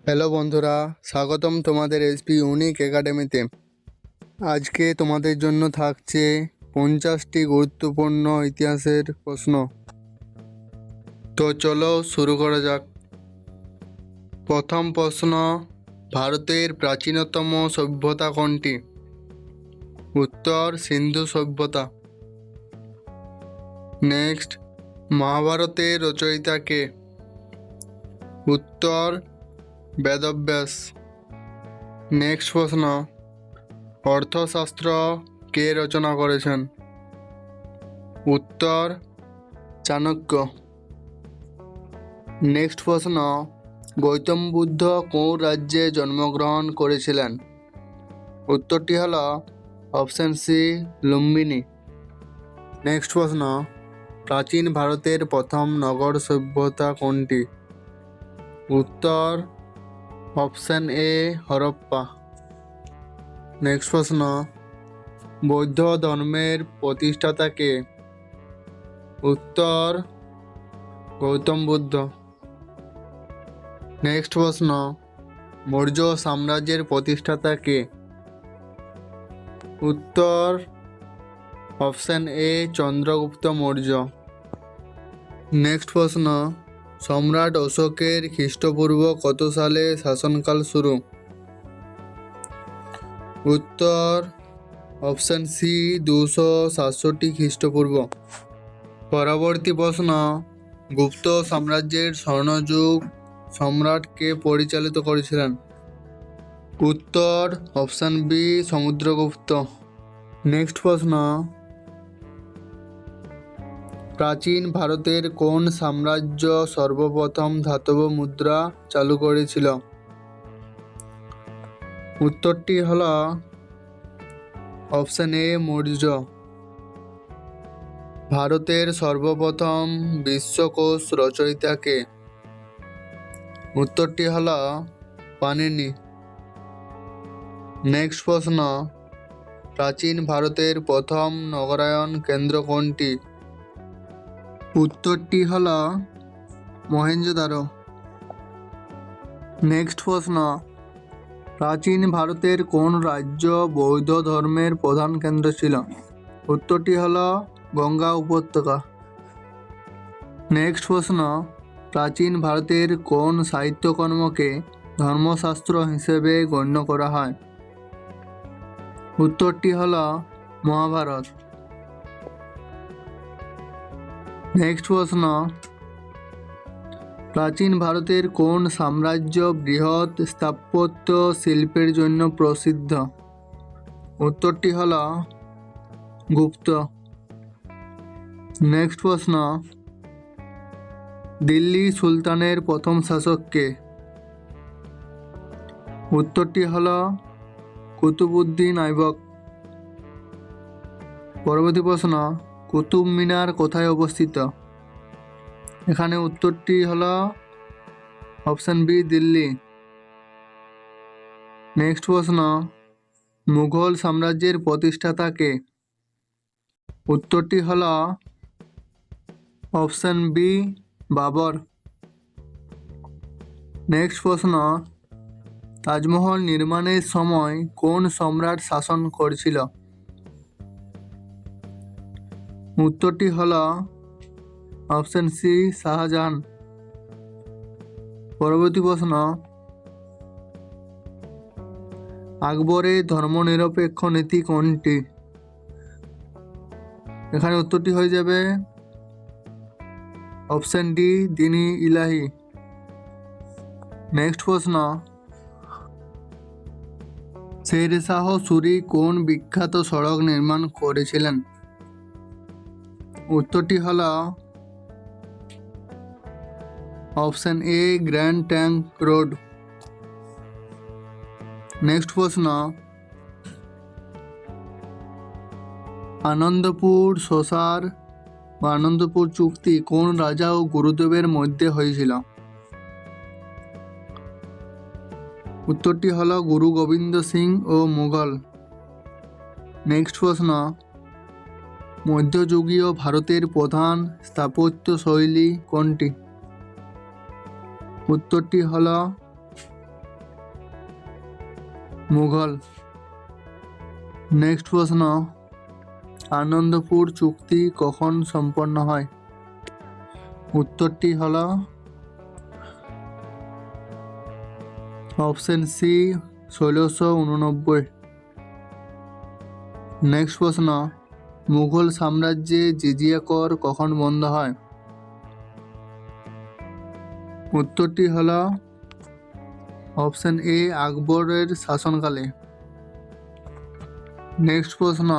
Hello বন্ধুরা, স্বাগতম তোমাদের এসপি ইউনিক একাডেমিতে। আজকে তোমাদের জন্য থাকছে 50টি গুরুত্বপূর্ণ ইতিহাসের প্রশ্ন। তো চলো শুরু করা যাক। প্রথম প্রশ্ন, ভারতের প্রাচীনতম সভ্যতা কোনটি? উত্তর সিন্ধু সভ্যতা। নেক্সট, মহাভারতের রচয়িতা কে? উত্তর বেদব্যাস। নেক্সট প্রশ্ন, অর্থশাস্ত্র কে রচনা করেছেন? উত্তর চাণক্য। নেক্সট প্রশ্ন, গৌতম বুদ্ধ কোন রাজ্যে জন্মগ্রহণ করেছিলেন? উত্তরটি হল অপশন সি, লুম্বিনী। নেক্সট প্রশ্ন, প্রাচীন ভারতের প্রথম নগর সভ্যতা কোনটি? উত্তর অপশন এ, হরপ্পা। নেক্সট প্রশ্ন, বৌদ্ধ ধর্মের প্রতিষ্ঠাতা কে? উত্তর গৌতম বুদ্ধ। নেক্সট প্রশ্ন, মৌর্য সাম্রাজ্যের প্রতিষ্ঠাতা কে? উত্তর option A, Chandragupta Maurya. Next প্রশ্ন, সম্রাট অশোকের খ্রিস্টপূর্ব কত সালে শাসনকাল শুরু? উত্তর অপশন সি, 267 খ্রিস্টপূর্ব। পরবর্তী প্রশ্ন, গুপ্ত সাম্রাজ্যের স্বর্ণযুগ সম্রাট কে পরিচালিত করেছিলেন? উত্তর অপশন বি, সমুদ্রগুপ্ত। নেক্সট প্রশ্ন, প্রাচীন ভারতের কোন সাম্রাজ্য সর্বপ্রথম ধাতব মুদ্রা চালু করেছিল? উত্তরটি হল অপশন এ, মৌর্য। ভারতের সর্বপ্রথম বিশ্বকোষ রচয়িতা কে? উত্তরটি হল পাণিনি। নেক্সট প্রশ্ন, প্রাচীন ভারতের প্রথম নগরায়ণ কেন্দ্র কোনটি? উত্তরটি হল মহেঞ্জোদারো। নেক্সট প্রশ্ন, প্রাচীন ভারতের কোন রাজ্য বৌদ্ধ ধর্মের প্রধান কেন্দ্র ছিল? উত্তরটি হল গঙ্গা উপত্যকা। নেক্সট প্রশ্ন, প্রাচীন ভারতের কোন সাহিত্যকর্মকে ধর্মশাস্ত্র হিসেবে গণ্য করা হয়? উত্তরটি হল মহাভারত। নেক্সট প্রশ্ন, প্রাচীন ভারতের কোন সাম্রাজ্য বৃহৎ স্থাপত্য শিল্পের জন্য প্রসিদ্ধ? উত্তরটি হল গুপ্ত। নেক্সট প্রশ্ন, দিল্লি সুলতানের প্রথম শাসক কে? উত্তরটি হল কুতুবউদ্দিন আইবক। পরবর্তী প্রশ্ন, কুতুব মিনার কোথায় অবস্থিত? এখানে উত্তরটি হল অপশন বি, দিল্লি। নেক্সট প্রশ্ন, মুঘল সাম্রাজ্যের প্রতিষ্ঠাতা কে? উত্তরটি হল অপশন বি, বাবর। নেক্সট প্রশ্ন, তাজমহল নির্মাণের সময় কোন সম্রাট শাসন করছিল? উত্তরটি হল অপশন সি, শাহজাহান। পরবর্তী প্রশ্ন, আকবরের ধর্মনিরপেক্ষ নীতি কোনটি? এখানে উত্তরটি হয়ে যাবে অপশন ডি, দ্বীন-ই ইলাহি। নেক্সট প্রশ্ন, শের শাহ সুরি কোন বিখ্যাত সড়ক নির্মাণ করেছিলেন? উত্তরটি হল option A, grand trunk road. Next প্রশ্ন, আনন্দপুর সোসার বা আনন্দপুর চুক্তি কোন রাজা ও গুরুদেবের মধ্যে হয়েছিল? উত্তরটি হল গুরু গোবিন্দ সিং ও মুঘল। নেক্সট প্রশ্ন, মধ্যযুগীয় ভারতের প্রধান স্থাপত্য শৈলী কোনটি? উত্তরটি হল মুঘল। নেক্সট প্রশ্ন, আনন্দপুর চুক্তি কখন সম্পন্ন হয়? উত্তরটি হলো অপশন সি 1689। নেক্সট প্রশ্ন, মুঘল সাম্রাজ্যে জিজিয়া কর কখন বন্ধ হয়? উত্তরটি হলো অপশন এ আকবরের শাসনকালে। নেক্সট প্রশ্ন,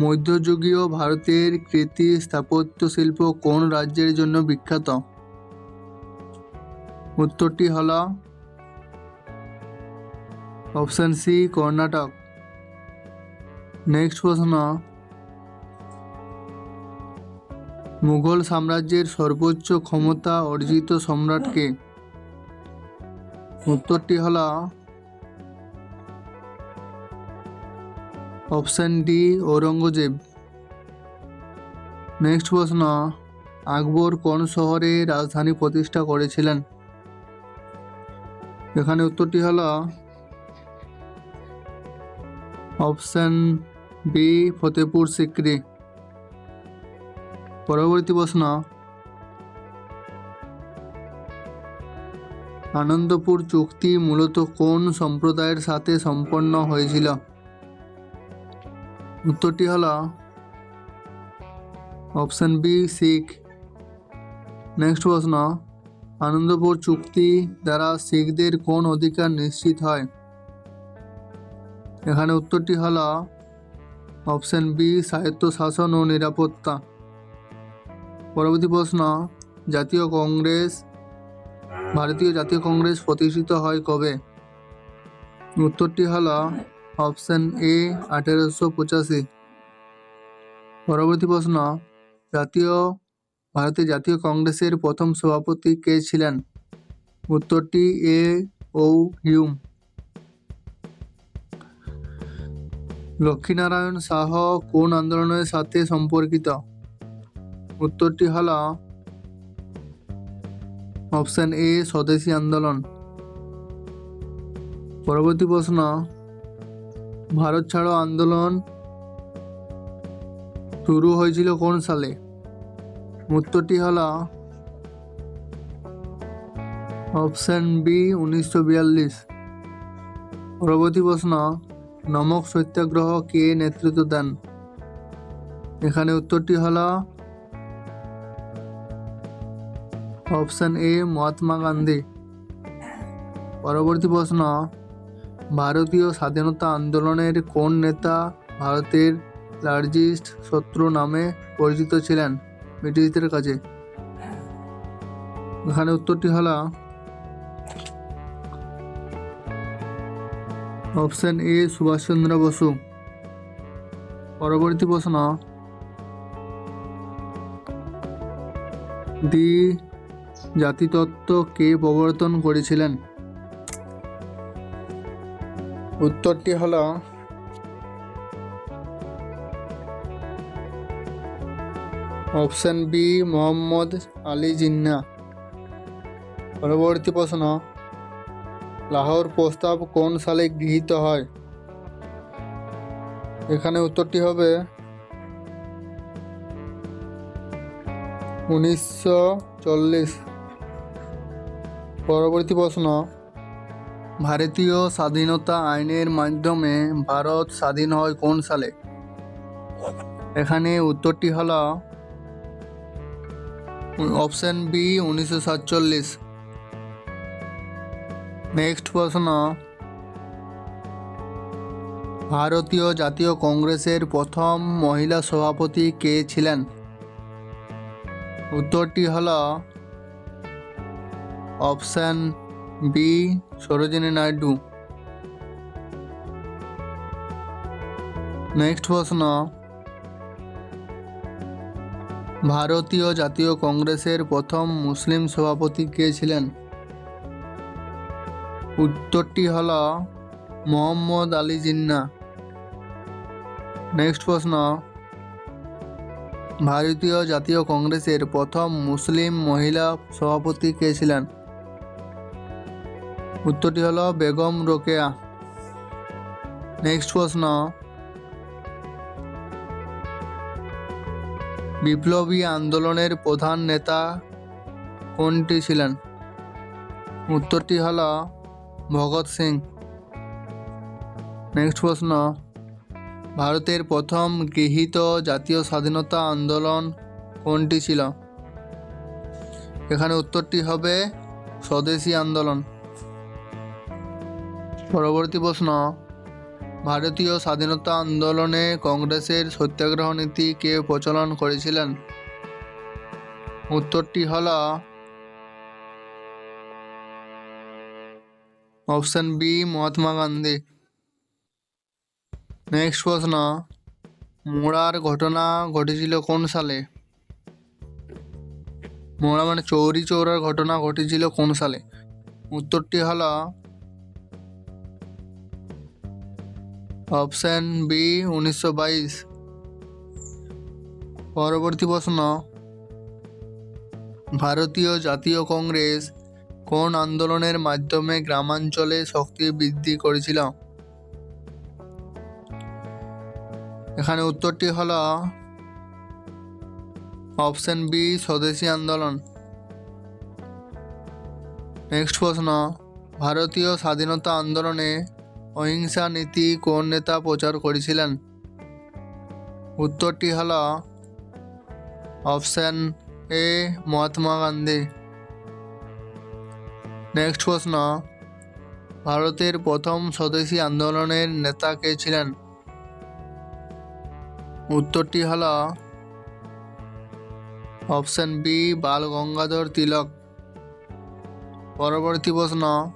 মধ্যযুগীয় ভারতের কৃতি স্থাপত্য শিল্প কোন রাজ্যের জন্য বিখ্যাত? উত্তরটি হলো অপশন সি কর্ণাটক। নেক্সট প্রশ্ন, মুঘল সাম্রাজ্যের সর্বোচ্চ ক্ষমতা অর্জিত সম্রাটকে? উত্তরটি হলো অপশন ডি ঔরঙ্গজেব। নেক্সট প্রশ্ন, আকবর কোন শহরে রাজধানী প্রতিষ্ঠা করেছিলেন? এখানে উত্তরটি হলো অপশন বি ফতেপুর সিক্রি। পরবর্তী প্রশ্ন, আনন্দপুর চুক্তি মূলত কোন সম্প্রদায়ের সাথে সম্পন্ন হয়েছিল? উত্তরটি হলো অপশন বি শিখ। নেক্সট প্রশ্ন, আনন্দপুর চুক্তি দ্বারা শিখদের কোন অধিকার নিশ্চিত হয়? এখানে উত্তরটি হলো অপশন বি স্বায়ত্তশাসন ও নিরাপত্তা। পরবর্তী প্রশ্ন, ভারতীয় জাতীয় কংগ্রেস প্রতিষ্ঠিত হয় কবে? উত্তরটি হলো অপশন এ 1885। পরবর্তী প্রশ্ন, ভারতের জাতীয় কংগ্রেসের প্রথম সভাপতি কে ছিলেন? উত্তরটি এ ও হিউম। লক্ষ্মীনারায়ণ শাহ কোন আন্দোলনের সাথে সম্পর্কিত? উত্তরটি হলো অপশন এ স্বদেশী আন্দোলন। পরবর্তী প্রশ্ন, ভারত ছাড়ো আন্দোলন শুরু হয়েছিল কোন সালে? উত্তরটি হলো অপশন বি 1942। পরবর্তী প্রশ্ন, নমক সত্যাগ্রহ কে নেতৃত্ব দেন? এখানে উত্তরটি হলো অপশন এ মহাত্মা গান্ধী। পরবর্তী প্রশ্ন, ভারতীয় স্বাধীনতা আন্দোলনের কোন নেতা ভারতের লার্জেস্ট শত্রু নামে পরিচিত ছিলেন ব্রিটিশদের কাছে? এখানে উত্তরটি হলো অপশন এ সুভাষচন্দ্র বসু। পরবর্তী প্রশ্ন, দ্বি জাতিতত্ত্ব কে প্রবর্তন করেছিলেন? উত্তরটি হলো অপশন বি মোহাম্মদ আলী জিন্না। পরবর্তী প্রশ্ন, লাহোর প্রস্তাব কোন সালে গৃহীত হয়? এখানে উত্তরটি হবে 1940। পরবর্তী প্রশ্ন, ভারতীয় স্বাধীনতা আইনের মাধ্যমে ভারত স্বাধীন হয় কোন সালে? এখানে উত্তরটি হলো অপশন বি 1947। নেক্সট প্রশ্ন, ভারতীয় জাতীয় কংগ্রেসের প্রথম মহিলা সভাপতি কে ছিলেন? উত্তরটি হলো option B Sarojini Naidu. Next প্রশ্ন, ভারতীয় জাতীয় কংগ্রেসের প্রথম মুসলিম সভাপতি কে ছিলেন? উত্তরটি হলো মোহাম্মদ আলী জিন্না। নেক্সট প্রশ্ন, ভারতীয় জাতীয় কংগ্রেসের প্রথম মুসলিম মহিলা সভাপতি কে ছিলেন? উত্তরটি হলো বেগম রোকেয়া। নেক্সট প্রশ্ন, বিপ্লবী আন্দোলনের প্রধান নেতা কোনটি ছিলেন? উত্তরটি হল ভগৎ সিং। নেক্সট প্রশ্ন, ভারতের প্রথম গৃহীত জাতীয় স্বাধীনতা আন্দোলন কোনটি ছিল? এখানে উত্তরটি হবে স্বদেশী আন্দোলন। পরবর্তী প্রশ্ন, ভারতীয় স্বাধীনতা আন্দোলনে কংগ্রেসের সত্যাগ্রহ নীতি কে প্রচলন করেছিলেন? উত্তরটি হল option B, Mahatma Gandhi. Next প্রশ্ন, মোড়ার ঘটনা ঘটেছিল কোন সালে? মোড়া মানে চৌরি চৌরার ঘটনা ঘটেছিল কোন সালে? উত্তরটি হল অপশন বি, 1922। পরবর্তী প্রশ্ন, ভারতীয় জাতীয় কংগ্রেস কোন আন্দোলনের মাধ্যমে গ্রামাঞ্চলে শক্তি বৃদ্ধি করেছিল? এখানে উত্তরটি হল অপশন বি, স্বদেশী আন্দোলন। নেক্সট প্রশ্ন, ভারতীয় স্বাধীনতা আন্দোলনে অহিংসা নীতি কোন নেতা প্রচার করেছিলেন? উত্তরটি হল option A, Mahatma Gandhi. Next প্রশ্ন, ভারতের প্রথম স্বদেশী আন্দোলনের নেতা কে ছিলেন? উত্তরটি হল অপশন বি, বাল গঙ্গাধর তিলক। পরবর্তী প্রশ্ন,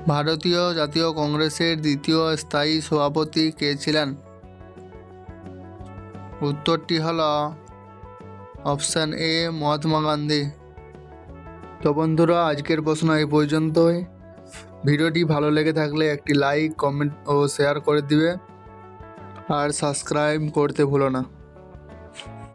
ভারতীয় জাতীয় কংগ্রেসের দ্বিতীয় স্থায়ী সভাপতি কে ছিলেন? উত্তরটি হল অপশন এ, মহাত্মা গান্ধী। তো বন্ধুরা, আজকের প্রশ্ন এই পর্যন্তই। ভিডিওটি ভালো লেগে থাকলে একটি লাইক, কমেন্ট ও শেয়ার করে দিবে, আর সাবস্ক্রাইব করতে ভুলো না।